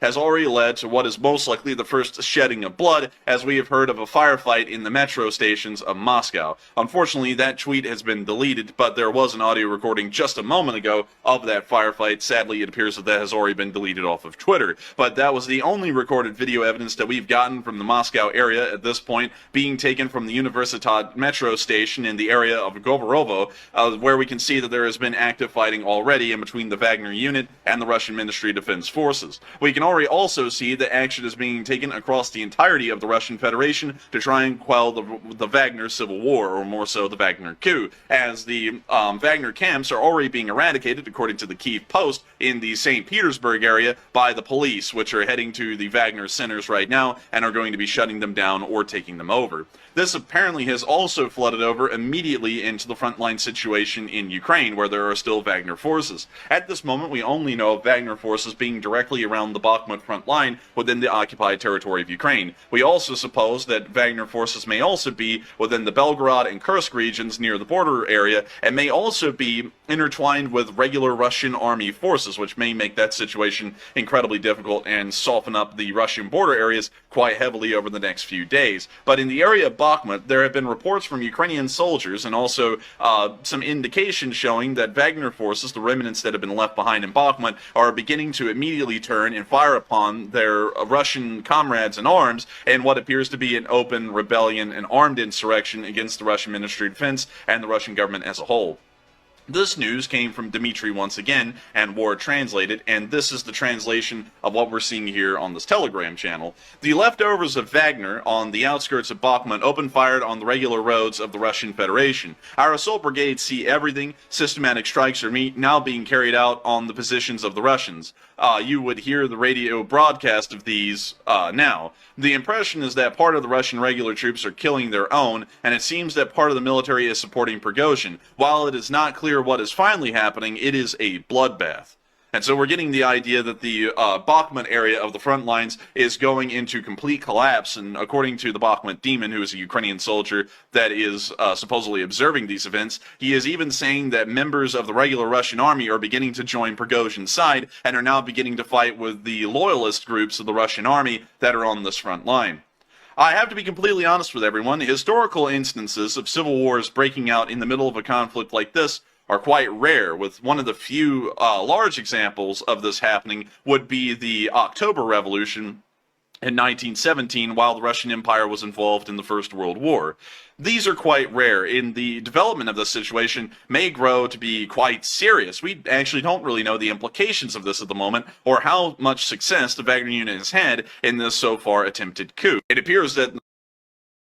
has already led to what is most likely the first shedding of blood, as we have heard of a firefight in the metro stations of Moscow. Unfortunately, that tweet has been deleted, but there was an audio recording just a moment ago of that firefight. Sadly, it appears that has already been deleted off of Twitter, but that was the only recorded video evidence that we've gotten from the Moscow area at this point, being taken from the Universitat metro station in the area of Goborovo, where we can see that there has been active fighting already in between the Wagner unit and the Russian Ministry of Defense Forces. We can already also see that action is being taken across the entirety of the Russian Federation to try and quell the Wagner civil war, or more so the Wagner coup, as the Wagner camps are already being eradicated, according to the Kyiv Post, in the St. Petersburg area by the police, which are heading to the Wagner centers right now and are going to be shutting them down or taking them over. This apparently has also flooded over immediately into the frontline situation in Ukraine, where there are still Wagner forces. At this moment, we only know of Wagner forces being directly around the Bakhmut front line within the occupied territory of Ukraine. We also suppose that Wagner forces may also be within the Belgorod and Kursk regions near the border area, and may also be intertwined with regular Russian army forces, which may make that situation incredibly difficult and soften up the Russian border areas quite heavily over the next few days. But in the area of Bakhmut, there have been reports from Ukrainian soldiers and also some indications showing that Wagner forces, the remnants that have been left behind in Bakhmut, are beginning to immediately turn and fire upon their Russian comrades in arms in what appears to be an open rebellion and armed insurrection against the Russian Ministry of Defense and the Russian government as a whole. This news came from Dmitry once again, and War Translated, and this is the translation of what we're seeing here on this Telegram channel. The leftovers of Wagner on the outskirts of Bakhmut open-fired on the regular roads of the Russian Federation. Our assault brigades see everything. Systematic strikes are now being carried out on the positions of the Russians. You would hear the radio broadcast of these now. The impression is that part of the Russian regular troops are killing their own, and it seems that part of the military is supporting Prigozhin. While it is not clear what is finally happening, it is a bloodbath. And so we're getting the idea that the Bakhmut area of the front lines is going into complete collapse, and according to the Bakhmut Demon, who is a Ukrainian soldier that is supposedly observing these events, he is even saying that members of the regular Russian army are beginning to join Prigozhin's side and are now beginning to fight with the loyalist groups of the Russian army that are on this front line. I have to be completely honest with everyone. Historical instances of civil wars breaking out in the middle of a conflict like this are quite rare, with one of the few large examples of this happening would be the October Revolution in 1917, while the Russian Empire was involved in the First World War. These are quite rare, and the development of this situation may grow to be quite serious. We actually don't really know the implications of this at the moment, or how much success the Wagner unit has had in this so far attempted coup. It appears that